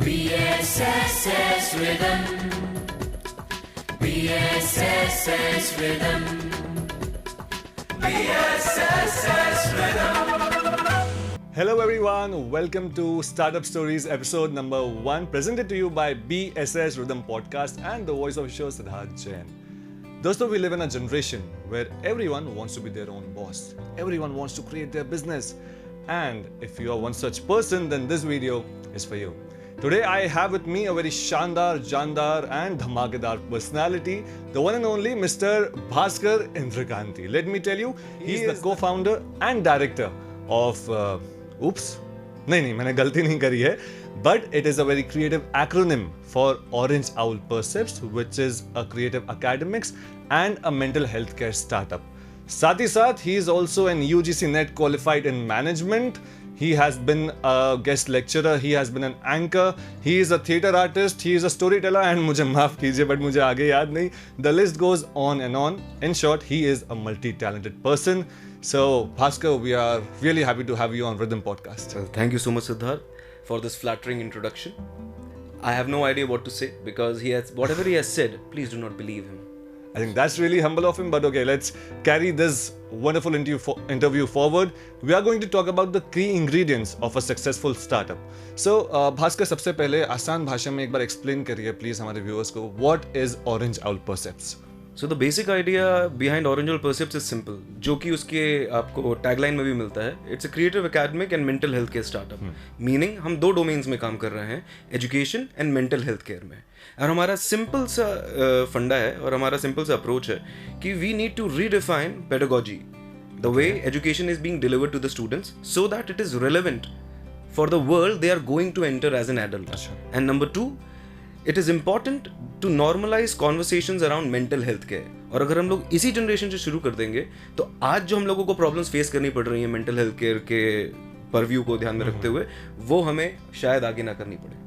BSSS Rhythm. BSSS Rhythm. BSSS Rhythm. Hello everyone, welcome to Startup Stories episode number 1, presented to you by BSS Rhythm Podcast and the voice of show Siddharth Jain. Dosto, we live in a generation where everyone wants to be their own boss. Everyone wants to create their business. And if you are one such person, then this video is for you. Today I have with me a very Shandar, Jandar and Dhamakedar personality, the one and only Mr. Bhaskar Indrakanti. Let me tell you, he is the co-founder and director of नहीं मैंने गलती नहीं करी है, but it is a very creative acronym for Orange Owl Percepts, which is a creative academics and a mental health care startup. साथ ही साथ he is also an UGC NET qualified in management. He has been a guest lecturer, he has been an anchor, he is a theatre artist, he is a storyteller and मुझे माफ कीजिए but मुझे आगे याद नहीं. The list goes on and on. In short, he is a multi-talented person. So, Bhaskar, we are really happy to have you on Rhythm Podcast. Thank you so much, Siddharth, for this flattering introduction. I have no idea what to say because whatever he has said, please do not believe him. I think that's really humble of him, but okay, let's carry this wonderful interview forward. We are going to talk about the key ingredients of a successful startup. So, Bhaskar, सबसे पहले आसान भाषा में एक बार explain करिए please हमारे viewers को, what is Orange Owl Percepts? So the basic idea behind Orange Owl Percepts is simple, जो कि उसके आपको tagline में भी मिलता है. It's a creative, academic and mental health care startup. Meaning हम दो domains में काम कर रहे हैं, education and mental health care में. और हमारा सिंपल सा फंडा है और हमारा सिंपल सा अप्रोच है कि we need to redefine pedagogy, the way education is being delivered to the students so that it is relevant for the world they are going to enter as an adult. And number 2, it is important to normalise conversations around mental health care. और अगर हम लोग इसी generation से शुरू कर देंगे तो आज जो हम लोगों को प्रॉब्लम्स फेस करनी पड़ रही है मेंटल हेल्थ केयर के परव्यू को ध्यान में रखते हुए, वो हमें शायद आगे ना करनी पड़े.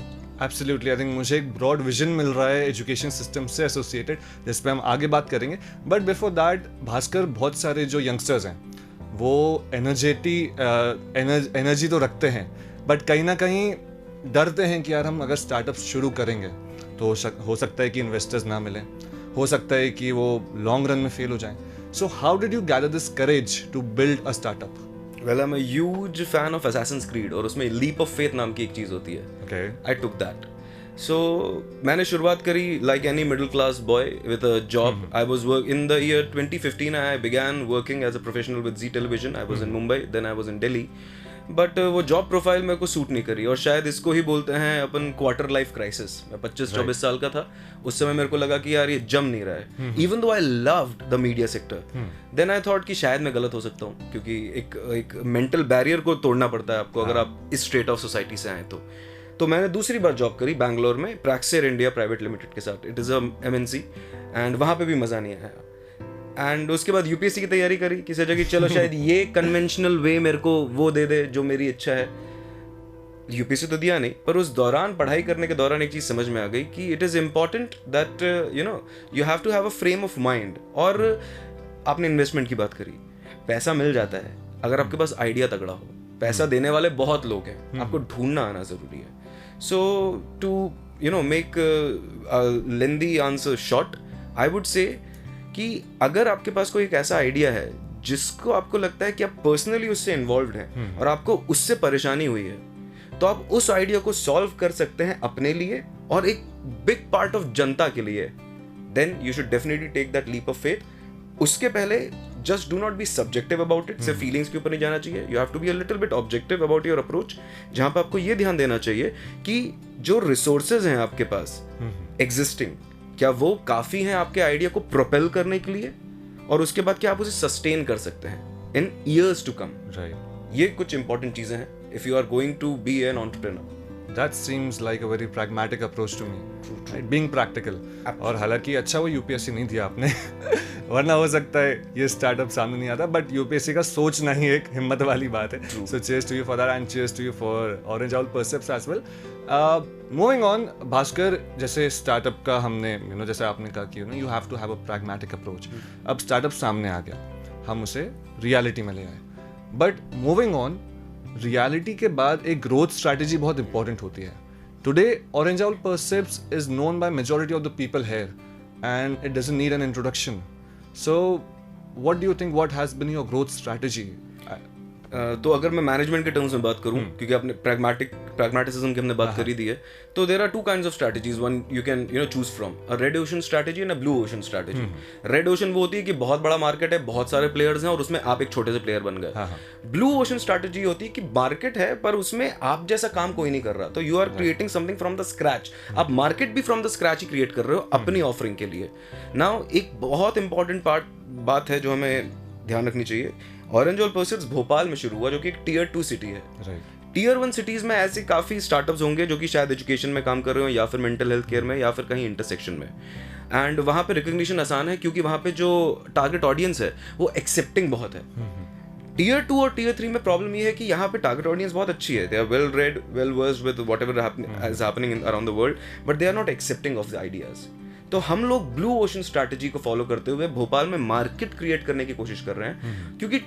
Absolutely, I think मुझे एक broad vision मिल रहा है एजुकेशन सिस्टम से एसोसिएटेड, जिस पे हम आगे बात करेंगे. बट बिफोर दैट, भास्कर, बहुत सारे जो यंगस्टर्स हैं वो एनर्जी तो रखते हैं, बट कहीं ना कहीं डरते हैं कि यार हम अगर स्टार्टअप शुरू करेंगे तो हो सकता है कि इन्वेस्टर्स ना मिलें, हो सकता है कि वो लॉन्ग रन में फेल हो जाएं. So how did you gather this courage to build a startup? Well, I'm a huge fan of Assassin's Creed और उसमें leap of faith नाम की एक चीज़ होती है. Okay. I took that. So मैंने शुरुआत करी like any middle class boy with a job. I was in the year 2015 I began working as a professional with Z Television. I was in Mumbai, then I was in Delhi. But वो job profile मेरे को suit नहीं करी और शायद इसको ही बोलते हैं अपन क्वार्टर लाइफ क्राइसिस. मैं 25-24 साल का था उस समय. मेरे को लगा कि यार ये जम नहीं रहा है. Even though I loved the media sector, then I thought कि शायद मैं गलत हो सकता हूँ, क्योंकि एक मेंटल बैरियर को तोड़ना पड़ता है आपको अगर आप इस स्टेट ऑफ सोसाइटी से आए तो मैंने दूसरी बार जॉब करी बैंगलोर में प्रैक्सेर इंडिया प्राइवेट लिमिटेड के साथ. It is a MNC and वहाँ पे भी मज़ा नहीं आया. एंड उसके बाद यूपीएससी की तैयारी करी कि सोचा कि चलो शायद ये कन्वेंशनल वे मेरे को वो दे दे जो मेरी इच्छा है. यूपीएससी तो दिया नहीं, पर उस दौरान पढ़ाई करने के दौरान एक चीज़ समझ में आ गई कि it is important that you have to have a frame of mind. और आपने इन्वेस्टमेंट की बात करी, पैसा मिल जाता है अगर आपके पास आइडिया तगड़ा हो. पैसा देने वाले बहुत लोग हैं, आपको ढूंढना आना ज़रूरी है. So to make lengthy answer short, I would say कि अगर आपके पास कोई एक ऐसा आइडिया है जिसको आपको लगता है कि आप पर्सनली उससे इन्वॉल्व हैं और आपको उससे परेशानी हुई है, तो आप उस आइडिया को सॉल्व कर सकते हैं अपने लिए और एक बिग पार्ट ऑफ जनता के लिए, then you should definitely take that leap of faith. उसके पहले just do not be subjective about it. सिर्फ फीलिंग्स के ऊपर नहीं जाना चाहिए. You have to be a little bit objective about your approach, जहां पर आपको ये ध्यान देना चाहिए कि जो रिसोर्सेज हैं आपके पास एग्जिस्टिंग, क्या वो काफ़ी हैं आपके आइडिया को प्रोपेल करने के लिए, और उसके बाद क्या आप उसे सस्टेन कर सकते हैं इन ईयर्स टू कम. ये कुछ इंपॉर्टेंट चीज़ें हैं if you are going to be an entrepreneur. That seems like a very pragmatic approach to me. Right? Being practical. और हालांकि अच्छा वो यूपीएससी नहीं दिया आपने वरना हो सकता है ये स्टार्टअप सामने नहीं आता, बट यूपीएससी का सोचना ही एक हिम्मत वाली बात है. So cheers to you for that and cheers to you for Orange Owl Percepts as well. Moving on, Bhaskar, जैसे स्टार्टअप का हमने जैसे आपने कहा कि you have to have a pragmatic approach. अब स्टार्टअप सामने आ गया, हम उसे रियलिटी में ले आए. बट मूविंग ऑन, रियलिटी के बाद एक ग्रोथ स्ट्रैटेजी बहुत इंपॉर्टेंट होती है. Today Orange Owl Percepts is known by majority of the people here and it doesn't need an introduction. So what do you think, what has been your growth strategy? तो अगर मैं management के terms में बात करूं, क्योंकि आपने प्रैग्मेटिसिज्म की हमने बात करी दी है, तो there are two kinds of strategies. One you can choose from a red ocean strategy and a blue ocean strategy. Red ocean वो होती है कि बहुत बड़ा मार्केट है, बहुत सारे प्लेयर्स हैं और उसमें आप एक छोटे से प्लेयर बन गए. ब्लू ओशन स्ट्रैटेजी होती है कि मार्केट है पर उसमें आप जैसा काम कोई नहीं कर रहा, तो you are creating something from the scratch. आप मार्केट भी फ्रॉम द स्क्रैच ही क्रिएट कर रहे हो अपनी ऑफरिंग के लिए. नाउ एक बहुत इंपॉर्टेंट बात है जो हमें ध्यान रखनी चाहिए. ऑरेंज ऑल पर्सेप्ट्स भोपाल में शुरू हुआ, जो कि एक टियर 2 सिटी है. टियर 1 सिटीज में ऐसे काफी स्टार्टअप्स होंगे जो कि शायद एजुकेशन में काम कर रहे हो, या फिर मेंटल हेल्थ केयर में, या फिर कहीं इंटरसेक्शन में. एंड वहाँ पे रिकग्निशन आसान है क्योंकि वहाँ पे जो टारगेट ऑडियंस है वो एक्सेप्टिंग बहुत है. टियर 2 और टियर 3 में प्रॉब्लम ये है कि यहाँ पे टारगेट ऑडियंस बहुत अच्छी है. They are well read, well versed with whatever is happening around the world, but they are not accepting of the ideas. तो हम लोग ब्लू ओशन स्ट्रैटेजी को फॉलो करते हुए भोपाल में मार्केट क्रिएट करने की कोशिश कर रहे हैं, क्योंकि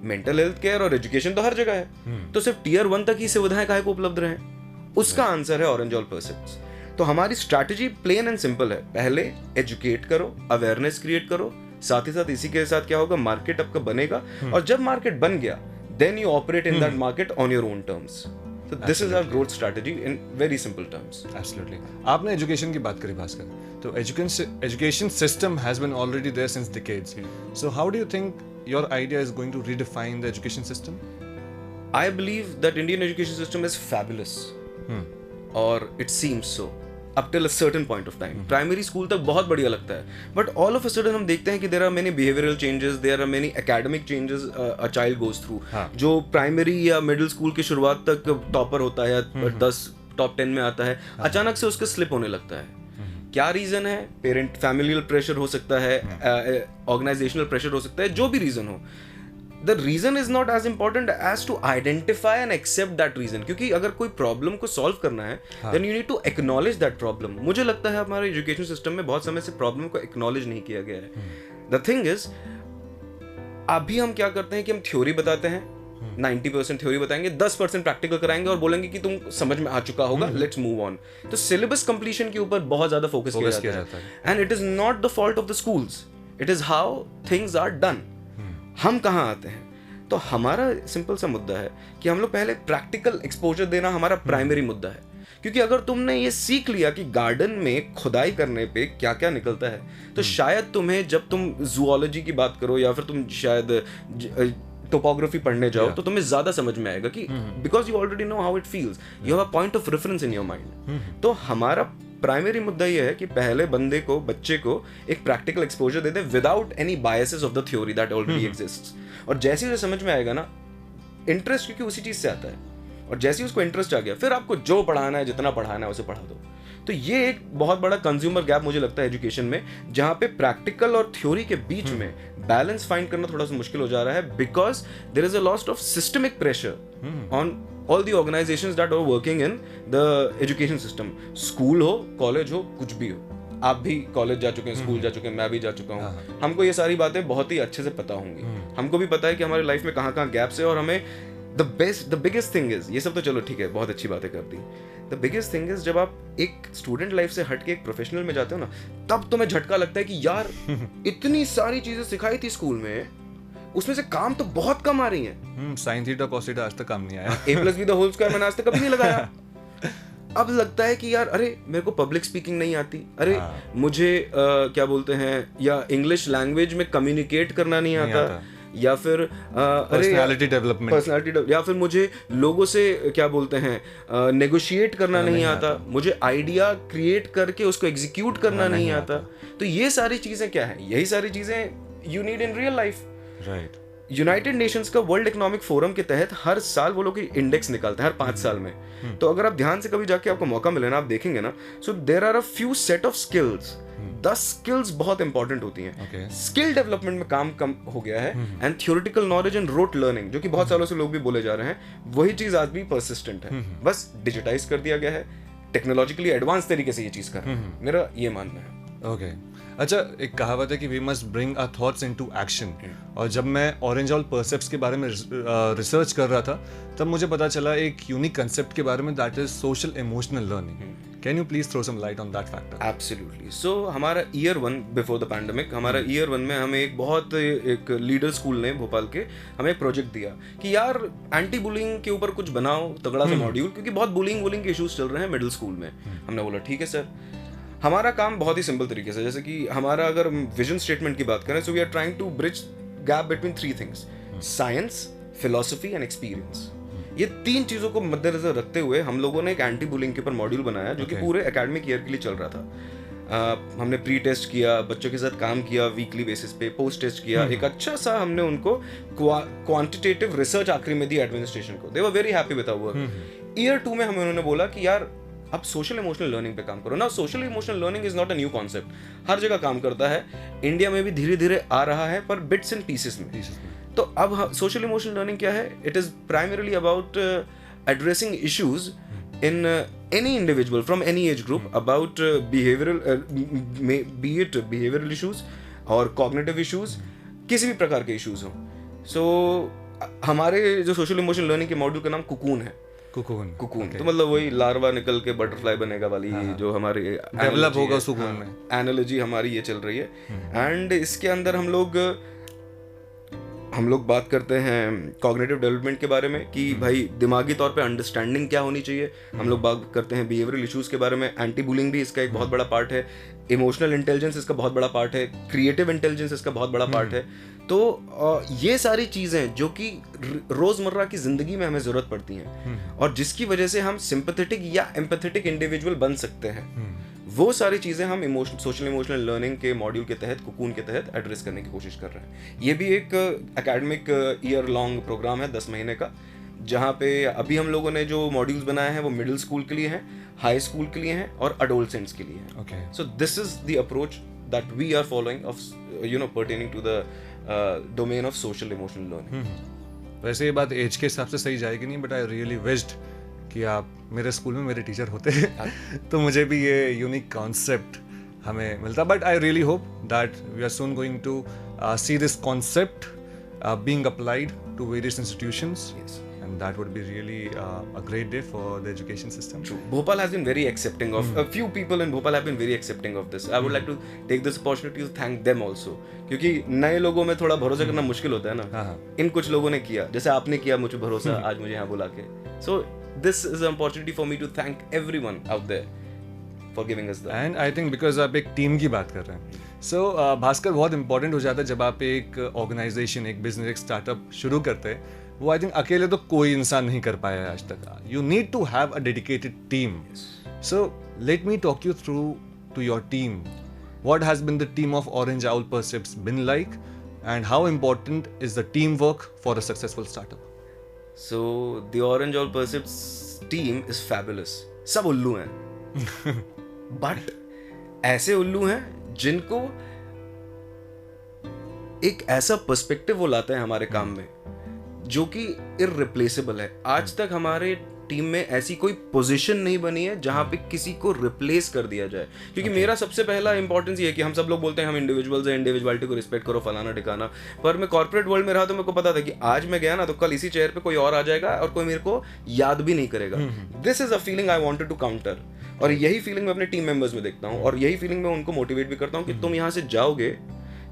मेंटल हेल्थ केयर और एजुकेशन तो हर जगह है, तो सिर्फ टियर 1 तक ही सुविधाएं काहे को उपलब्ध रहे. उसका आंसर है ऑरेंज ऑल पर्सेप्ट्स. तो हमारी स्ट्रैटेजी प्लेन एंड सिंपल है. पहले एजुकेट करो, अवेयरनेस क्रिएट करो, साथ ही साथ इसी के साथ क्या होगा, मार्केट आपका बनेगा, और जब मार्केट बन गया then you operate in that market on your own terms. So this is our growth strategy in very simple terms. Absolutely. आपने एजुकेशन की बात करी भास्कर, तो education system has been already there since decades. So how do you think your idea is going to redefine the education system? I believe that Indian education system is fabulous, or it seems so up till a certain point of time. Primary school तक बहुत बढ़िया लगता है, but all of a sudden हम देखते हैं कि there are many behavioral changes, there are many academic changes a child goes through. जो प्राइमरी या मिडिल स्कूल की शुरुआत तक टॉपर होता है या 10 टॉप 10 में आता है, अचानक से उसका स्लिप होने लगता है. क्या रीजन है? पेरेंट फैमिलियल प्रेशर हो सकता है, ऑर्गेनाइजेशनल प्रेशर हो सकता है, जो भी रीजन हो. The reason is not as important as to identify and accept that reason. क्योंकि अगर कोई प्रॉब्लम को सॉल्व करना है, then you need to acknowledge that problem. मुझे लगता है हमारे एजुकेशन सिस्टम में बहुत समय से प्रॉब्लम को एक्नॉलेज नहीं किया गया है. The thing is, अभी हम क्या करते हैं कि हम थ्योरी बताते हैं, 90% थ्योरी बताएंगे, 10% प्रैक्टिकल कराएंगे और बोलेंगे कि तुम समझ में आ चुका होगा, लेट्स मूव ऑन. तो सिलेबस कंप्लीशन के ऊपर बहुत ज्यादा फोकस किया जाता है. And it is not the fault of the schools, it is how things are done. हम कहाँ आते हैं? तो हमारा सिंपल सा मुद्दा है कि हम लोग पहले प्रैक्टिकल एक्सपोजर देना हमारा प्राइमरी मुद्दा है. क्योंकि अगर तुमने ये सीख लिया कि गार्डन में खुदाई करने पे क्या क्या निकलता है, तो शायद तुम्हें जब तुम जूलॉजी की बात करो या फिर तुम शायद टोपोग्राफी पढ़ने जाओ, तो तुम्हें ज्यादा समझ में आएगा कि because you already know how it feels, you have a point of reference in your mind. तो हमारा प्राइमरी मुद्दा ये है कि पहले बच्चे को एक practical exposure they they without any biases of the theory that already exists. और जैसे ही समझ में आएगा ना, इंटरेस्ट क्योंकि उसी चीज से आता है, और जैसे ही उसको इंटरेस्ट आ गया, फिर आपको जो पढ़ाना है, जितना पढ़ाना है उसे पढ़ा दो. तो ये एक बहुत बड़ा कंज्यूमर गैप मुझे लगता है एजुकेशन में, जहाँ पे प्रैक्टिकल और थ्योरी के बीच में बैलेंस फाइंड करना थोड़ा सा मुश्किल हो जा रहा है, because there is a lot of systemic pressure on all the organizations that are working in the education system. School हो, कॉलेज हो, कुछ भी हो. आप भी कॉलेज जा चुके हैं, स्कूल जा चुके हैं, मैं भी जा चुका हूँ. हमको ये सारी बातें बहुत ही अच्छे से पता होंगी. हमको भी पता है कि हमारे लाइफ में कहाँ कहाँ गैप्स है, और हमें द बिगेस्ट थिंग इज, ये सब तो चलो ठीक है, बहुत अच्छी बातें कर दी. द बिगेस्ट थिंग इज, जब आप एक स्टूडेंट लाइफ से हट के एक प्रोफेशनल में जाते हो ना, तब तुम्हें झटका लगता है कि यार इतनी सारी चीजें सिखाई थी स्कूल में, उसमें से काम तो बहुत कम आ रही है. साइन थीटा कॉस थीटा आज तक काम नहीं आया. a+b² मैंने आज तक कभी नहीं लगाया. अब लगता है कि यार अरे मेरे को पब्लिक स्पीकिंग नहीं आती, अरे मुझे क्या बोलते हैं, या इंग्लिश लैंग्वेज में कम्युनिकेट करना नहीं आता, या फिर पर्सनालिटी डेवलपमेंट, या फिर मुझे लोगों से क्या बोलते हैं नेगोशिएट करना नहीं आता, मुझे आइडिया क्रिएट करके उसको एग्जीक्यूट करना नहीं आता. तो ये सारी चीजें क्या है? यही सारी चीजें you need in real life. Right. United Nations का वर्ल्ड इकोनॉमिक फोरम के तहत हर साल वो लोग इंडेक्स निकालते हैं, हर 5 साल में. तो अगर आप ध्यान से कभी जाके आपको मौका मिले ना, आप देखेंगे ना, so there are a few set of skills. 10 skills बहुत इंपॉर्टेंट होती हैं. स्किल डेवलपमेंट में काम कम हो गया है, and theoretical knowledge and rote learning, जो कि बहुत सालों से लोग भी बोले जा रहे हैं, वही चीज आज भी परसिस्टेंट है. बस डिजिटाइज कर दिया गया है, टेक्नोलॉजिकली एडवांस तरीके से ये चीज कर रहा है. मेरा ये मानना है. ओके अच्छा, एक कहावत है कि we must bring our thoughts into action, और जब मैं ऑरेंज ऑल परसेप्ट्स के बारे में रिसर्च कर रहा था तब मुझे पता चला एक यूनिक कंसेप्ट के बारे में, that is social emotional learning. Can you please throw some light on that factor? Absolutely. So हमारा ईयर 1 बिफोर द पैंडेमिक, हमारा ईयर 1 में हमें एक लीडर स्कूल ने भोपाल के हमें एक प्रोजेक्ट दिया कि यार एंटी बुलिंग के ऊपर कुछ बनाओ तगड़ा सा मॉड्यूल, क्योंकि बहुत बुलिंग के इश्यूज चल रहे हैं मिडिल स्कूल में. हमने बोला ठीक है सर. हमारा काम बहुत ही सिंपल तरीके से, जैसे कि हमारा अगर विजन स्टेटमेंट की बात करें, so we are trying to bridge gap between 3 things: science, philosophy and experience. ये 3 चीजों को मद्देनजर रखते हुए हम लोगों ने एक एंटी बुलिंग के ऊपर मॉड्यूल बनाया जो कि पूरे एकेडमिक ईयर के लिए चल रहा था. हमने प्री टेस्ट किया, बच्चों के साथ काम किया वीकली बेसिस पे, पोस्ट टेस्ट किया, एक अच्छा सा हमने उनको क्वांटिटेटिव रिसर्च आखिरी में दी एडमिनिस्ट्रेशन को. They were very happy with our work. Year 2 में हमें उन्होंने बोला कि यार अब सोशल इमोशनल लर्निंग पे काम करो ना. Social emotional learning is not a new concept, हर जगह काम करता है, इंडिया में भी धीरे धीरे आ रहा है, पर बिट्स एंड पीसेस में. तो अब सोशल इमोशनल लर्निंग क्या है? It is primarily about addressing issues in any individual from any age group about be it behavioral issues और cognitive issues, किसी भी प्रकार के issues हो. So हमारे जो सोशल इमोशनल लर्निंग के मॉड्यूल का नाम कुकून है. कुकून तो मतलब वही लार्वा निकल के बटरफ्लाई बनेगा वाली जो हमारी डेवलप होगा सुकून में एनालॉजी हमारी ये चल रही है. एंड इसके अंदर हम लोग बात करते हैं कॉग्निटिव डेवलपमेंट के बारे में कि भाई दिमागी तौर पे अंडरस्टैंडिंग क्या होनी चाहिए. हम लोग बात करते हैं बिहेवियरल इश्यूज के बारे में, एंटी बुलिंग भी इसका एक बहुत बड़ा पार्ट है, इमोशनल इंटेलिजेंस इसका बहुत बड़ा पार्ट है, क्रिएटिव इंटेलिजेंस इसका बहुत बड़ा पार्ट है. तो ये सारी चीज़ें जो कि रोज़मर्रा की ज़िंदगी में हमें ज़रूरत पड़ती हैं और जिसकी वजह से हम सिंपैथेटिक या एम्पैथेटिक इंडिविजुअल बन सकते हैं, वो सारी चीज़ें हम सोशल इमोशनल लर्निंग के मॉड्यूल के तहत, कुकून के तहत एड्रेस करने की कोशिश कर रहे हैं. ये भी एक एकेडमिक ईयर लॉन्ग प्रोग्राम है 10 महीने का, जहाँ पे अभी हम लोगों ने जो मॉड्यूल्स बनाए हैं वो मिडिल स्कूल के लिए हैं, हाई स्कूल के लिए हैं और अडोलसेंट्स के लिए हैं. Okay. So this is the approach that we are following of pertaining to the domain of social emotional learning. वैसे ये बात एज के हिसाब से सही जाएगी नहीं, बट आई रियली विश्ड कि आप मेरे स्कूल में मेरे टीचर होते तो मुझे भी ये यूनिक कॉन्सेप्ट हमें मिलता. But I really hope that we are soon going to see this concept being applied to various institutions. And that would be really a great day for the education system. True. Bhopal has been very accepting of, a few people in Bhopal have been very accepting of this. I would like to take this opportunity to thank them also. क्योंकि नए लोगों में थोड़ा भरोसा करना मुश्किल होता है ना. इन कुछ लोगों ने किया, जैसे आपने किया मुझे भरोसा आज मुझे यहाँ बुला के. So this is an opportunity for me to thank everyone out there for giving us that. And I think because आप एक टीम की बात कर रहे हैं, so भास्कर बहुत इंपॉर्टेंट हो जाता है जब आप एक ऑर्गेनाइजेशन, एक बिजनेस, एक स्टार्टअप शुरू करते हैं. वो आई थिंक अकेले तो कोई इंसान नहीं कर पाया है आज तक. You need to have a dedicated team. So let me talk you through to your team. What has been the team of Orange Owl percepts been like, and how important is the team work for a successful startup? So the Orange All Percepts team is fabulous. सब उल्लू हैं but ऐसे उल्लू हैं जिनको एक ऐसा perspective वो लाते हैं हमारे काम में जो कि इररिप्लेसेबल है. आज तक हमारे टीम में ऐसी कोई पोजीशन नहीं बनी है जहां पे किसी को रिप्लेस कर दिया जाए. क्योंकि मेरा सबसे पहला इंपॉर्टेंस ये है कि हम सब लोग बोलते हैं हम इंडिविजुअल्स हैं, इंडिविजुअलिटी को रिस्पेक्ट करो, फलाना ठिकाना. पर मैं कॉर्पोरेट वर्ल्ड में रहा तो मेरे को पता था कि आज मैं गया ना तो कल इसी चेयर पे कोई और आ जाएगा और कोई मेरे को याद भी नहीं करेगा. This is a feeling I wanted to counter. और यही फीलिंग मैं अपने टीम मेंबर्स में देखता हूँ और यही फीलिंग मैं उनको मोटिवेट भी करता हूँ कि तुम यहाँ से जाओगे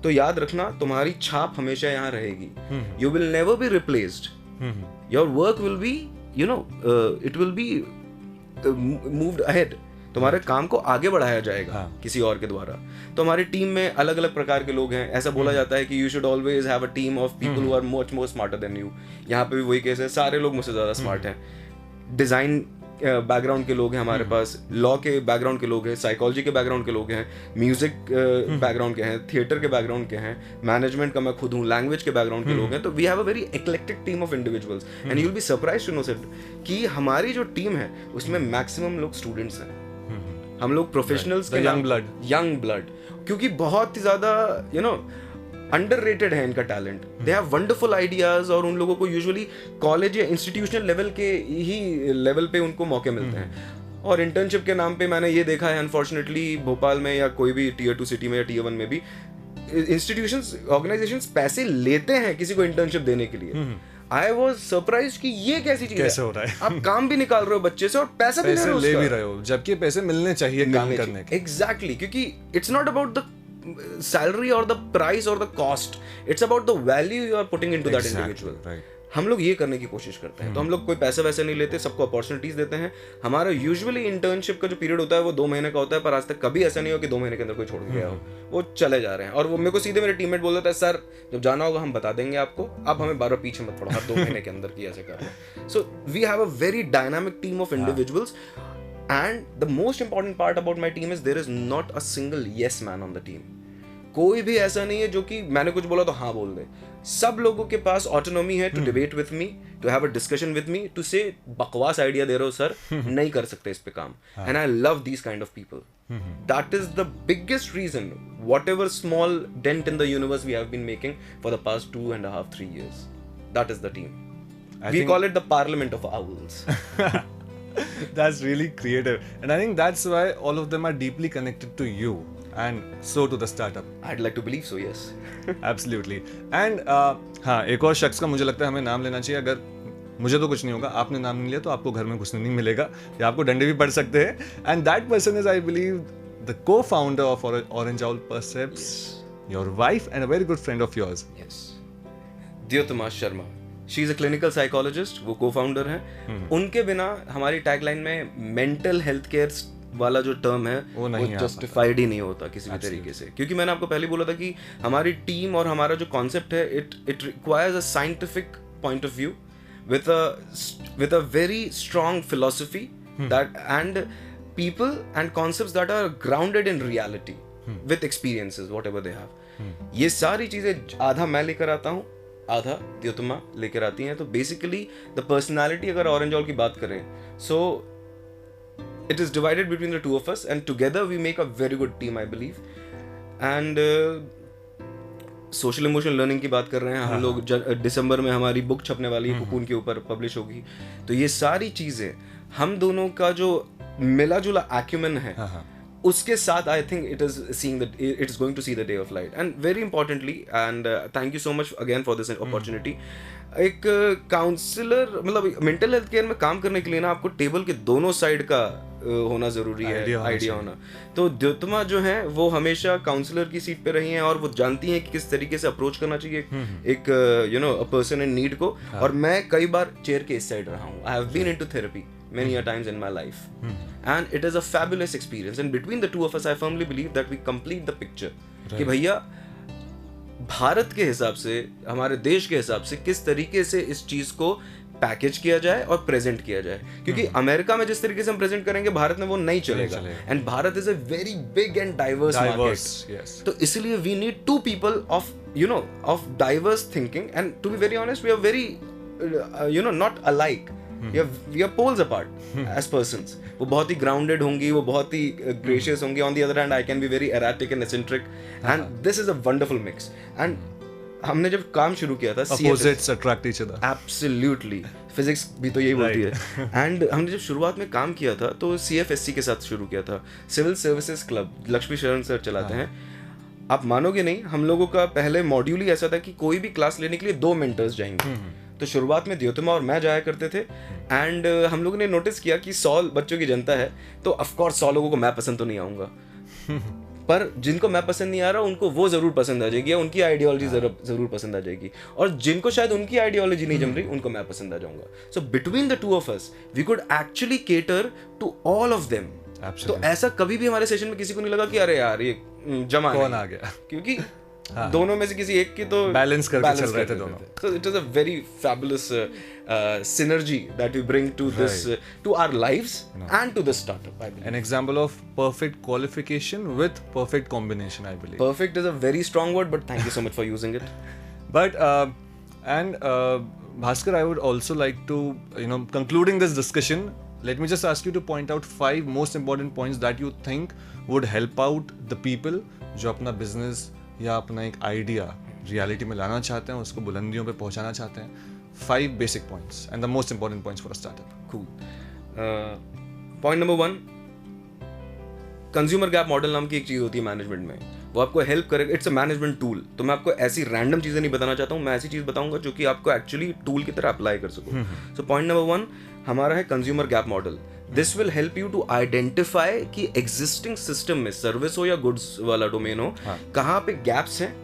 तो याद रखना तुम्हारी छाप हमेशा यहाँ रहेगी. You will never be replaced. Your work will be it will be moved ahead. तुम्हारे काम को आगे बढ़ाया जाएगा किसी और के द्वारा. तो हमारी टीम में अलग अलग प्रकार के लोग हैं. ऐसा बोला जाता है कि you should always have a team of people who are much more smarter than you. यहाँ पे भी वही केस है, सारे लोग मुझसे ज़्यादा स्मार्ट हैं. डिज़ाइन बैकग्राउंड के लोग हैं हमारे पास, लॉ के बैकग्राउंड के लोग हैं, साइकोलॉजी के बैकग्राउंड के लोग हैं, म्यूजिक बैकग्राउंड के हैं, थिएटर के बैकग्राउंड के हैं, मैनेजमेंट का मैं खुद हूँ, लैंग्वेज के बैकग्राउंड के लोग हैं. तो we have a very eclectic team of individuals and you will be surprised to know set कि हमारी जो टीम है उसमें मैक्सिमम लोग स्टूडेंट्स हैं. हम लोग प्रोफेशनल्स के यंग ब्लड क्योंकि बहुत ही ज़्यादा अंडररेटेड है इनका talent. They have wonderful ideas और उन लोगों को यूजुअली कॉलेज या इंस्टीट्यूशनल लेवल के ही लेवल पे उनको मौके मिलते हैं. और इंटर्नशिप के नाम पे मैंने ये देखा है अनफॉर्चुनेटली भोपाल में या कोई भी टीयर 2 सिटी में या टीयर 1 में भी इंस्टीट्यूशंस ऑर्गेनाइजेशंस पैसे लेते हैं किसी को इंटर्नशिप देने के लिए. आई वॉज सरप्राइज कि ये कैसी चीज कैसे है. हो रहा है? आप काम भी निकाल रहे हो बच्चे से और पैसा भी पैसे ले उसका. भी रहे हो, जबकि पैसे मिलने चाहिए काम करने के. एग्जैक्टली, क्योंकि it's not about the salary और द प्राइस और the cost, it's about the value you are putting into that individual. right. हम लोग ये करने की कोशिश करते हैं. तो हम लोग कोई पैसे वैसे नहीं लेते, सबको अपॉर्चुनिटीज देते हैं. हमारा यूजुअली इंटर्नशिप का जो पीरियड होता है वो 2 महीने का होता है, पर आज तक कभी ऐसा नहीं हो कि 2 महीने के अंदर कोई छोड़ के गया हो. वो चले जा रहे हैं और वो मेरे को सीधे मेरे टीममेट बोल देता है, सर जब जाना होगा हम बता देंगे आपको, आप हमें बार बार पीछे मत पड़ो, हर 2 महीने के अंदर की ऐसे कर रहे हैं. So we have a very dynamic team of individuals. And the most important part about my team is there is not a single yes man on the team. कोई भी ऐसा नहीं है जो कि मैंने कुछ बोला तो हाँ बोल दे. सब लोगों के पास ऑटोनॉमी है to debate with me, to have a discussion with me, to say बकवास आइडिया दे रहे हो सर, नहीं कर सकते इस पे काम. And I love these kind of people. That is the biggest reason whatever small dent in the universe we have been making for the past 2.5-3 years. That is the team. We call it the parliament of owls. That's really creative, and I think that's why all of them are deeply connected to you and so to the startup. I'd like to believe so, yes. Absolutely. And हाँ, एक और शख्स का मुझे लगता है हमें नाम लेना चाहिए. अगर मुझे तो कुछ नहीं होगा, आपने नाम नहीं लिया तो आपको घर में घुसने नहीं मिलेगा या आपको डंडे भी पड़ सकते हैं. And that person is, I believe, the co-founder of Orange Owl Percepts, your wife and a very good friend of yours. Yes. Diyotama Sharma. She is a clinical psychologist. वो co-founder हैं. उनके बिना हमारी टैगलाइन में mental health care वाला जो term है वो जस्टिफाइड ही नहीं होता किसी भी तरीके से. क्योंकि मैंने आपको पहले बोला था कि हमारी टीम और हमारा जो कॉन्सेप्ट है it requires a scientific point of view with a very strong philosophy that and people and concepts that are grounded in reality with experiences whatever they have. ये सारी चीजें आधा मैं लेकर आता हूँ, आधा द्योतमा लेकर आती हैं. तो बेसिकली द पर्सनालिटी अगर ऑरेंज ऑल की बात करें, so it is divided between the two of us and together we make a very good team I believe. And social emotional learning की बात कर रहे हैं हम लोग. दिसंबर में हमारी बुक छपने वाली है, कुकून के ऊपर पब्लिश होगी. तो ये सारी चीजें हम दोनों का जो मिला जुला एक्यूमेन है उसके साथ I think it is going to see the day of light. And very importantly and thank you so much again for this opportunity. एक काउंसलर मतलब मेंटल हेल्थ केयर में काम करने के लिए ना आपको टेबल के दोनों साइड का होना जरूरी है, आइडिया होना. तो द्योतमा जो है वो हमेशा काउंसलर की सीट पे रही हैं और वो जानती हैं कि किस तरीके से अप्रोच करना चाहिए एक you know a person in need को. और मैं कई बार चेयर के इस साइड रहा हूँ. I have been into therapy many a times in my life and it is a fabulous experience and between the two of us I firmly believe that we complete the picture कि भैया भारत के हिसाब से हमारे देश के हिसाब से किस तरीके से इस चीज को पैकेज किया जाए और प्रेजेंट किया जाए. क्योंकि अमेरिका में जिस तरीके से हम प्रेजेंट करेंगे भारत में वो नहीं चलेगा. And Bharat is a very big and diverse market. तो इसलिए we need to people of you know of diverse thinking and to be very honest we are very you know not alike. We are poles apart as persons. वो बहुत ही grounded होंगी, वो बहुत ही gracious होंगी. On the other hand, I can be very erratic and eccentric. And this is a wonderful mix. And हमने जब काम शुरू किया था opposites attract each other. Absolutely. Physics भी तो यही बोलती है. And हमने जब शुरुआत में काम किया था तो CFSC के साथ शुरू किया था. Civil Services Club लक्ष्मी शरण सर चलाते हैं. आप मानोगे नहीं, हम लोगों का पहले मॉड्यूल ही ऐसा था कि कोई भी क्लास लेने के लिए 2 मेंटर्स जाएंगे. तो शुरुआत में द्योतमा और मैं जाया करते थे. एंड हम लोगों ने नोटिस किया कि 100 बच्चों की जनता है तो ऑफकोर्स 100 लोगों को मैं पसंद तो नहीं आऊँगा. पर जिनको मैं पसंद नहीं आ रहा उनको वो जरूर पसंद आ जाएगी, उनकी आइडियोलॉजी जरूर पसंद आ जाएगी. और जिनको शायद उनकी आइडियोलॉजी नहीं जम रही उनको मैं पसंद आ जाऊंगा. So between the two of us we could actually cater to all of them. तो ऐसा कभी भी हमारे सेशन में किसी को नहीं लगा कि अरे यार ये जमा कौन आ गया, क्योंकि दोनों में से किसी एक की तो बैलेंस करके चल रहे थे दोनों. So it is a very fabulous synergy that we bring to this to our lives and to the startup. I believe. An example of perfect qualification with perfect combination, I believe. Perfect is a very strong word, but thank you so much for using it. But Bhaskar, I would also like to concluding this discussion. Let me just ask you to point out 5 most important points that you think would help out the people जो अपना business या अपना एक idea reality में लाना चाहते हैं, उसको बुलंदियों पे पहुंचाना चाहते हैं. 5 basic points and the most important points for a startup. Cool. Point number 1, consumer gap model नाम की एक चीज होती है मैनेजमेंट में, वो आपको हेल्प करेगा, इट्स अ मैनेजमेंट टूल। तो मैं आपको ऐसी रैंडम चीजें नहीं बताना चाहता हूँ, मैं ऐसी चीज बताऊंगा जो कि आपको एक्चुअली टूल की तरह अप्लाई कर सको। सो पॉइंट नंबर 1 हमारा है consumer gap model. This will help you to identify कि एग्जिस्टिंग सिस्टम में, सर्विस हो या गुड्स वाला डोमेन हो, कहाँ पे गैप्स हैं,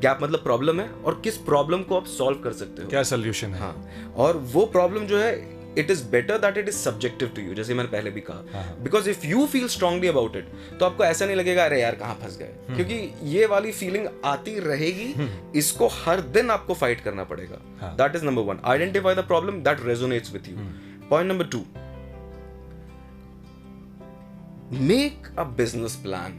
गैप मतलब प्रॉब्लम है, और किस प्रॉब्लम को आप सॉल्व कर सकते हो, क्या सोल्यूशन है। हाँ, और वो प्रॉब्लम जो है it is better that it is subjective to you, जैसे मैंने पहले भी कहा, because if you feel strongly about it, तो आपको ऐसा नहीं लगेगा अरे यार कहाँ फंस गए, क्योंकि ये वाली फीलिंग आती रहेगी, इसको हर दिन आपको फाइट करना पड़ेगा। That is number 1, identify the problem that resonates with you. Point number 2, make a business plan.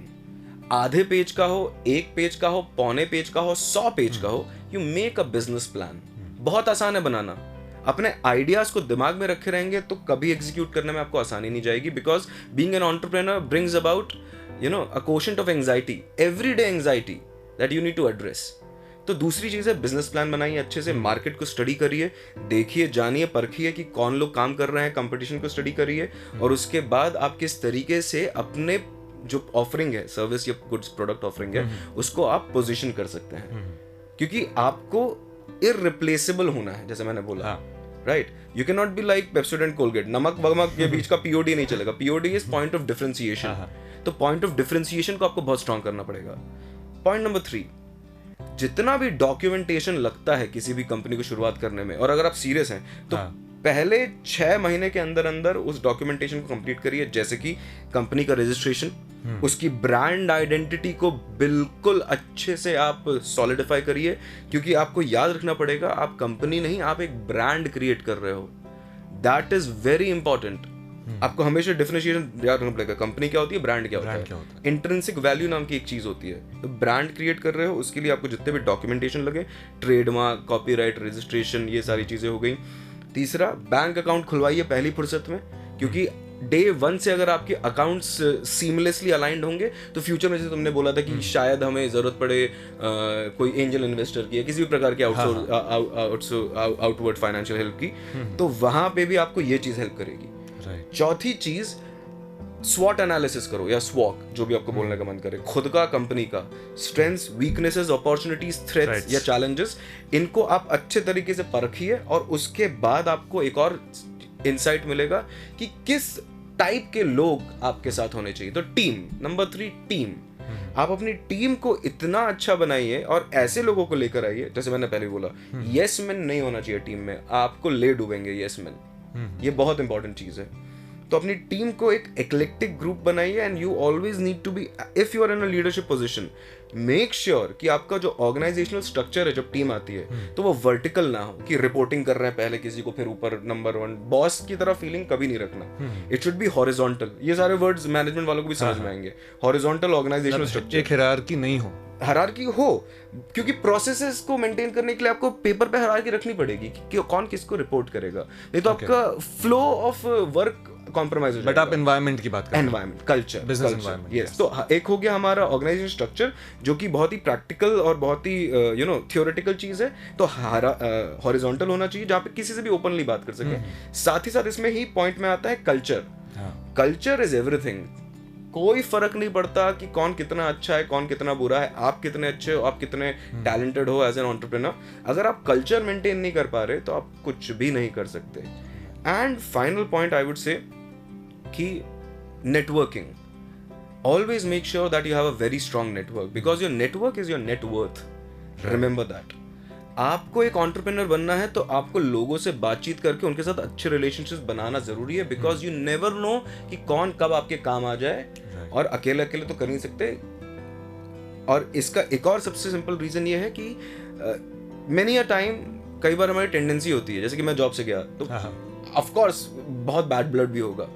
आधे पेज का हो, 1 पेज का हो, पौने पेज का हो, 100 पेज का हो, you make a business plan. बहुत आसान है बनाना। अपने आइडियाज को दिमाग में रखे रहेंगे तो कभी एग्जीक्यूट करने में आपको आसानी नहीं जाएगी, because being an entrepreneur brings about a quotient of anxiety, everyday anxiety that you need to address. तो दूसरी चीज है बिजनेस प्लान बनाइए, अच्छे से मार्केट को स्टडी करिए, देखिए, जानिए, परखिए कि कौन लोग काम कर रहे हैं, कंपटीशन को स्टडी करिए, और उसके बाद आप किस तरीके से अपने जो ऑफरिंग है, सर्विस या गुड्स प्रोडक्ट ऑफरिंग है, उसको आप पोजीशन कर सकते हैं, क्योंकि आपको इररिप्लेसेबल होना है, जैसे मैंने बोला, right. You can not be like Pepsodent Colgate, नमक वमक के बीच का पीओडी नहीं चलेगा। POD is point of differentiation. तो पॉइंट ऑफ डिफरेंशिएशन को आपको बहुत स्ट्रांग करना पड़ेगा। पॉइंट नंबर 3, जितना भी डॉक्यूमेंटेशन लगता है किसी भी कंपनी को शुरुआत करने में, और अगर आप सीरियस हैं तो पहले 6 महीने के अंदर अंदर उस डॉक्यूमेंटेशन को कंप्लीट करिए, जैसे कि कंपनी का रजिस्ट्रेशन, उसकी ब्रांड आइडेंटिटी को बिल्कुल अच्छे से आप सॉलिडिफाई करिए, क्योंकि आपको याद रखना पड़ेगा आप कंपनी नहीं, आप एक ब्रांड क्रिएट कर रहे हो। That is very important. आपको हमेशा डिफरेंशिएशन याद रखना पड़ेगा, कंपनी क्या होती है, ब्रांड क्या होता है। इंट्रिंसिक वैल्यू नाम की एक चीज होती है। तो ब्रांड क्रिएट कर रहे हो, उसके लिए आपको जितने भी डॉक्यूमेंटेशन लगे, ट्रेडमार्क, कॉपीराइट, रजिस्ट्रेशन, ये सारी चीजें हो गई। तीसरा, बैंक अकाउंट खुलवाइए पहली फुर्सत में, क्योंकि डे 1 से अगर आपके अकाउंट्स सीमलेसली अलाइंड होंगे तो फ्यूचर में, जैसे तुमने बोला था कि शायद हमें जरूरत पड़े कोई एंजल इन्वेस्टर की या किसी भी प्रकार के आउटवर्ड फाइनेंशियल हेल्प की, तो वहां पे भी आपको ये चीज हेल्प करेगी। चौथी चीज, स्वॉट एनालिसिस करो या स्वॉक, जो भी आपको बोलने का मन करे, खुद का, कंपनी का स्ट्रेंथ्स, वीकनेसेस, अपॉर्चुनिटीज, थ्रेट्स या चैलेंजेस, इनको आप अच्छे तरीके से परखिए, और उसके बाद आपको एक और इंसाइट मिलेगा कि किस टाइप के लोग आपके साथ होने चाहिए। तो टीम, नंबर 3, टीम। आप अपनी टीम को इतना अच्छा बनाइए और ऐसे लोगों को लेकर आइए, जैसे मैंने पहले बोला, यस मैन नहीं होना चाहिए टीम में, आपको ले डूबेंगे यस मैन। ये बहुत इंपॉर्टेंट चीज है। तो अपनी टीम को एक एक्लेक्टिक ग्रुप बनाइए, and you always need to be, if you are in a leadership position, make sure कि आपका जो ऑर्गेनाइजेशनल स्ट्रक्चर है, जब टीम आती है, तो वो वर्टिकल ना हो कि रिपोर्टिंग कर रहे हैं पहले किसी को, फिर ऊपर नंबर 1 बॉस की तरह फीलिंग कभी नहीं रखना। It should be horizontal. ये सारे वर्ड्स मैनेजमेंट वालों को भी समझ में आएंगे। हॉरिजॉन्टल ऑर्गेनाइजेशनल स्ट्रक्चर, एक हायरार्की नहीं हो, हायरार्की हो, क्योंकि प्रोसेसेस को मेंटेन करने के लिए आपको पेपर पे हायरार्की रखनी पड़ेगी कि कौन किसको रिपोर्ट करेगा, नहीं तो आपका फ्लो ऑफ वर्क कॉम्प्रोमाइज हो जाएगा। बट आप एनवायरनमेंट की बात कर रहे हैं, environment, culture, business environment. Yes. तो एक हो गया हमारा ऑर्गेनाइजेशन स्ट्रक्चर, जो कि बहुत ही प्रैक्टिकल और बहुत ही थियोरेटिकल चीज है। तो हॉरिजॉन्टल होना चाहिए, जहाँ पे किसी से भी ओपनली बात कर सके। साथ ही साथ इसमें ही पॉइंट में आता है कल्चर। Culture is everything. कोई फर्क नहीं पड़ता कि कौन कितना अच्छा है, कौन कितना बुरा है, आप कितने अच्छे हो, आप कितने टैलेंटेड हो एज एन एंटरप्रेन्योर, अगर आप कल्चर मेंटेन नहीं कर पा रहे तो आप कुछ भी नहीं कर सकते। And final point I would say कि networking, always make sure that you have a very strong network, because your network is your net worth. Remember that. आपको एक एंटरप्रेन्योर बनना है तो आपको लोगों से बातचीत करके उनके साथ अच्छे रिलेशनशिप्स बनाना जरूरी है, बिकॉज यू नेवर नो कि कौन कब आपके काम आ जाए, और अकेले अकेले तो कर नहीं सकते। और इसका एक और सबसे सिंपल रीजन ये है कि मेनी अ टाइम, कई बार हमारी टेंडेंसी होती है, जैसे कि मैं जॉब से गया तो ऑफ कोर्स बहुत बैड ब्लड भी होगा,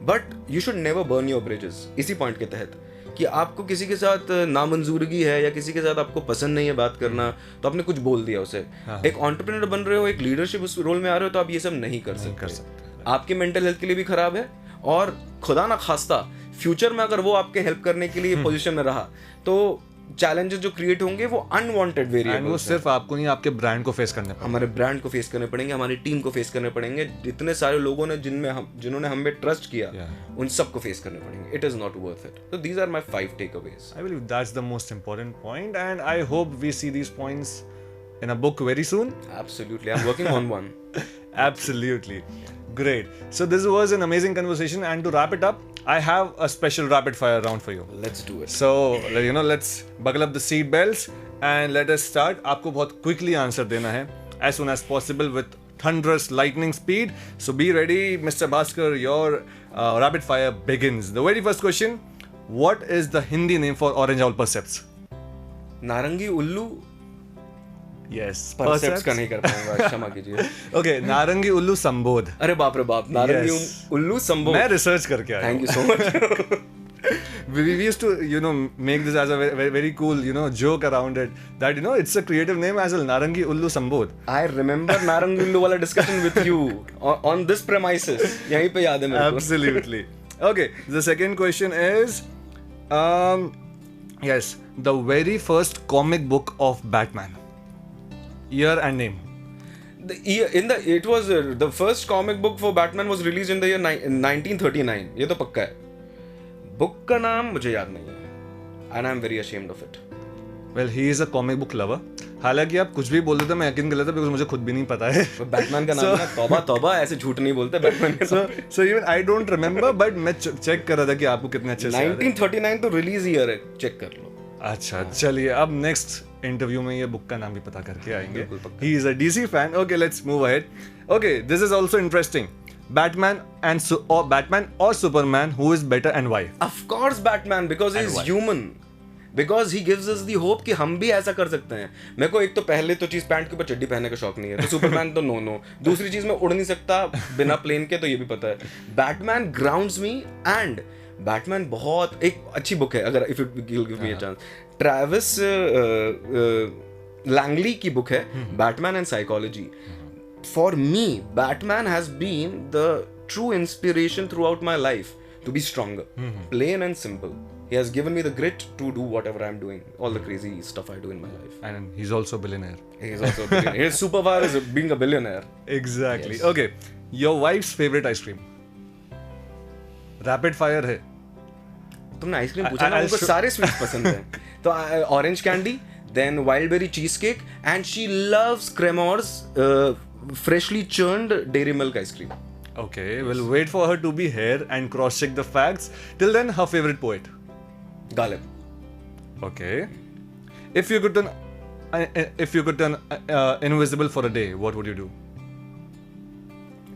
but you should never burn your bridges. इसी पॉइंट के तहत कि आपको किसी के साथ नामंजूरगी है या किसी के साथ आपको पसंद नहीं है बात करना, तो आपने कुछ बोल दिया उसे। एक एंटरप्रेन्योर बन रहे हो, एक लीडरशिप उस रोल में आ रहे हो, तो आप ये सब नहीं कर सकते। आपके मेंटल हेल्थ के लिए भी खराब है, और खुदा ना खास्ता फ्यूचर में अगर वो आपके हेल्प करने के लिए पोजीशन में रहा तो challenges जो create होंगे वो unwanted एंड वो variables हैं. सिर्फ आपको नहीं, आपके ब्रांड को फेस करने पड़ेगा. हमारे ब्रांड को फेस करने पड़ेंगे, हमारी टीम को फेस करने पड़ेंगे, इतने सारे लोगों ने जिन्होंने हम पे ट्रस्ट किया, उन सबको फेस करने पड़ेंगे. It is not worth it. So these are my 5 takeaways. I believe that's the most important point, and I hope we see these points in a book very soon. Absolutely, I'm working on one. Absolutely. Great. So this was an amazing conversation, and to wrap it up, I have a special rapid fire round for you. Let's do it. So, let's buckle up the seat belts and let us start. आपको बहुत quickly answer देना है, as soon as possible with thunderous lightning speed. So be ready, Mr. Bhaskar. Your rapid fire begins. The very first question: what is the Hindi name for orange owl percepts? नारंगी उल्लू. Yes, परसेप्ट्स का नहीं कर पाऊंगा, क्षमा कीजिए. Okay, नारंगी उल्लू संबोध. अरे बाप रे बाप, नारंगी Yes. उल्लू संभव. मैं रिसर्च करके आया. Thank you so much. We used to, make this as a very, very cool, joke around it. That, it's a creative name as well, Narangi Ullu Sambodh. I remember नारंगी उल्लू वाला discussion with you on this premises. यहीं पे याद है मेरे को. Absolutely. Okay, the second question is, yes, the very first comic book of Batman. Year and name. It was the first comic book for Batman was released in the year 1939. ये तो पक्का है. बुक का नाम मुझे याद नहीं है, and I'm very ashamed of it. Well, he is a comic book lover. हालांकि आप कुछ भी बोल देते मैं यकीन कर लेता because मुझे खुद भी नहीं पता है. बैटमैन का नाम है, तौबा तौबा, ऐसे झूठ नहीं बोलते बैटमैन के. So even I don't remember, but मैं चेक कर रहा था कि आपको कितने अच्छे से 1939 तो रिलीज ईयर है, चेक कर लो. अच्छा, चलिए अब नेक्स्ट इंटरव्यू में ये बुक का नाम भी पता करके आएंगे. He is a DC fan. Okay, let's move ahead. Okay, this is also interesting. Batman or Superman, who is better and why? Of course Batman, because he is human. Because he gives us the hope कि हम भी ऐसा कर सकते हैं. मेरे को एक तो पहले तो चीज पैंट के ऊपर चड्डी पहनने का शौक नहीं है, तो सुपरमैन तो नो. दूसरी चीज मैं उड़ नहीं सकता बिना प्लेन के, तो ये भी पता है. Batman grounds me, and Batman बहुत एक अच्छी बुक है, अगर if you give me a chance. Travis Langley की बुक है, Batman and psychology. For me, Batman has been the true inspiration throughout my life to be stronger. Plain and simple. He has given me the grit to do whatever I'm doing, all the crazy stuff I do in my life. And he's also a billionaire. He is also a billionaire. His superpower is being a billionaire. Exactly. Yes. Okay. Your wife's favorite ice cream? Rapid fire है. तुमने ice cream पूछा ना, उनको सारे sweets पसंद हैं. तो orange candy, then wildberry cheesecake, and she loves Cremor's freshly churned dairy milk ice cream. Okay, we'll wait for her to be here and cross-check the facts. Till then, her favorite poet? Ghalib. Okay. If you could turn invisible for a day, what would you do?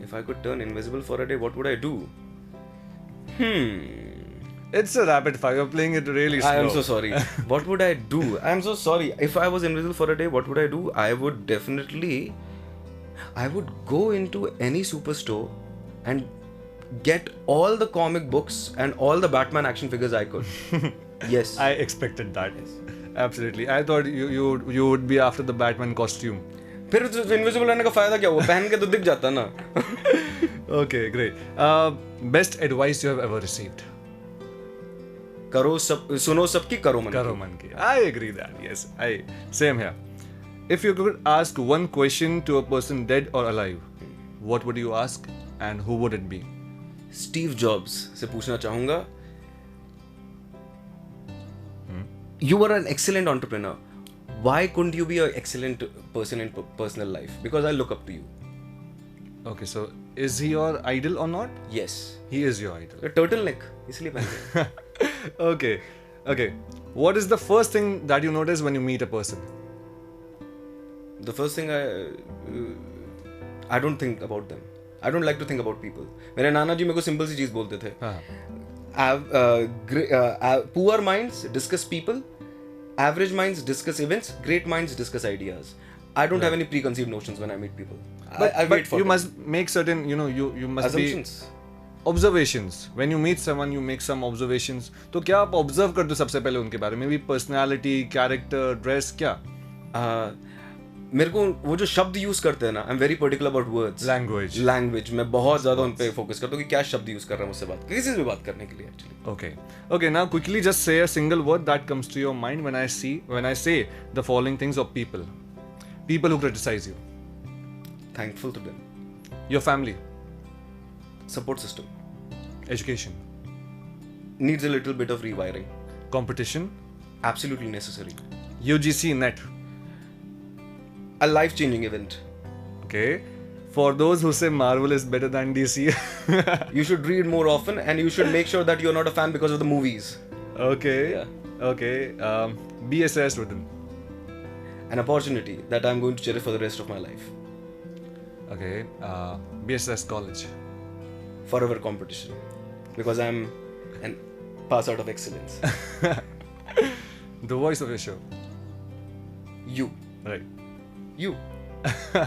If I could turn invisible for a day, what would I do? It's a rapid fire. You're playing it really slow. I am so sorry. What would I do? I am so sorry. If I was invisible for a day, what would I do? I would go into any superstore and get all the comic books and all the Batman action figures I could. Yes. I expected that. Absolutely. I thought you would be after the Batman costume. फिर invisible रहने का फायदा क्या हुआ? पहन के तो दिख जाता ना. Okay, great. Best advice you have ever received? करो सब, सुनो सबकी, करो मन की. I agree that. Yes. Same here. If you could ask one question to a person dead or alive, what would you ask and who would it be? Steve jobs से पूछना चाहूंगा. You were an excellent entrepreneur. Why couldn't you be an excellent person in personal life? Because I look up to you. Okay, so is he your idol or not? Yes. He is your idol. A turtleneck, इसलिए पहन. Okay. What is the first thing that you notice when you meet a person? The first thing I don't think about them. I don't like to think about people. मेरे नाना जी मेरे को simple सी चीज बोलते थे. Poor minds discuss people, average minds discuss events, great minds discuss ideas. I don't have any preconceived notions when I meet people. I wait for you them. must make certain, you must Assumptions. be observations. When you meet someone, you make some observations. तो क्या आप observe करते हो सबसे पहले उनके बारे में? Maybe personality, character, dress, क्या? मेरे को वो जो शब्द यूज करते हैं ना, I am very particular about words. Language मैं बहुत ज्यादा उन पे फोकस करता हूँ कि क्या शब्द यूज कर रहा है मुझसे बात, किसी से भी बात करने के लिए actually. Okay, now quickly just say a single word that comes to your mind when I say the following things of people who criticize you. Thankful to them. Your family. Support system. Education. Needs a little bit of rewiring. Competition. Absolutely necessary. UGC net. A life-changing event. Okay. For those who say Marvel is better than DC. You should read more often, and you should make sure that you're not a fan because of the movies. Okay. Yeah. Okay. BSS Rhythm. An opportunity that I'm going to cherish for the rest of my life. Okay. BSS College. Forever competition. Because I'm an pass out of excellence. The voice of your show. You. Right. You.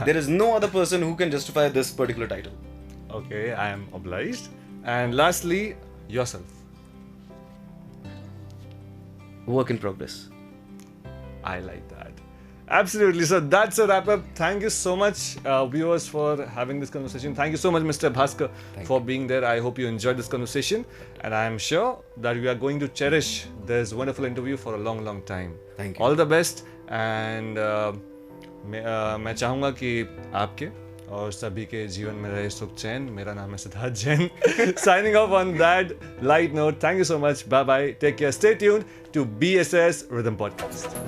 There is no other person who can justify this particular title. Okay, I am obliged. And lastly, yourself. Work in progress. I like that. Absolutely. So that's a wrap up. Thank you so much, viewers, for having this conversation. Thank you so much, Mr. Bhaskar, for being there. I hope you enjoyed this conversation. And I am sure that we are going to cherish this wonderful interview for a long, long time. Thank you. All the best. And मैं चाहूँगा कि आपके और सभी के जीवन में रहे सुख चैन. मेरा नाम है Siddharth Jain. Signing off on that light note. Thank you so much. Bye bye. Take care. Stay tuned to BSS Rhythm Podcast.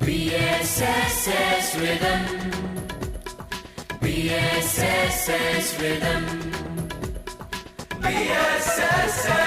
BSS Rhythm. BSS Rhythm. BSS